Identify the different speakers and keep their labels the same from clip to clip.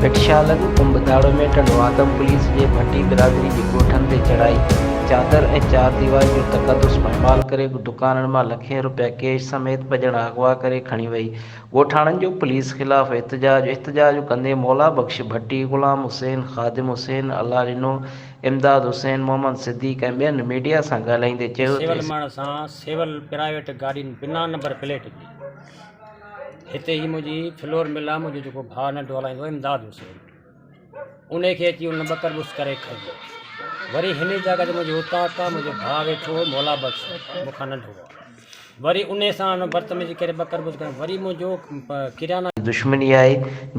Speaker 1: भिटशालन कुंभ दाड़ो में टिंडो आदम पुलिस जे भट्टी برادري जी ॻोठनि ते चढ़ाई चादर ऐं चारदीवार जो तक़दस पमाल करे दुकानन मां लखें रुपया कैश समेत भॼण अगवा करे खणी वई। ॻोठाणनि जो पुलिस खिलाफ احتجاج कंदे مولا बख़्श भट्टी غلام حسين خادم حسين الهڏنو امداد حسين محمد صديق ऐं ॿियनि मीडिया सां ॻाल्हाईंदे चयो
Speaker 2: सिविल माण्हू सां सिविल प्राइवेट गाॾियुनि बिना नंबर प्लेट जी हिते ई मुंहिंजी फ्लोर मिल आहे मुंहिंजो जेको भाउ नंढो हलाईंदो आहे इमदाद हुसैन उन खे अची उन बकरबुस करे खयो। वरी हिन जॻह ते मुंहिंजो उतां मुंहिंजो भाउ वेठो मोला बख़्श मूंखां नंढो आहे वरी उन सां बदतमीज़ी करे बकरबुस करे वरी मुंहिंजो किराना
Speaker 1: दुश्मनी आहे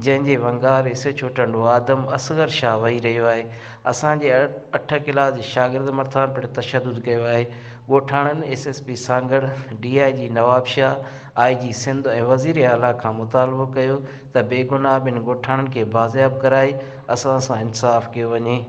Speaker 1: जंहिंजे वंगार SHO टिंडो आदम असगर शाह वही रहियो आहे। असांजे 8 क्लास शागिर्द मथां पिणु तशदुद कयो आहे। ॻोठाणनि SSP Sanghar DIG Nawab Shah IG Sindh ऐं वज़ीर आला खां मुतालबो कयो त बेगुनाह ॿिनि ॻोठाणनि खे बाज़ियाब कराए असां सां इंसाफ़ कयो वञे।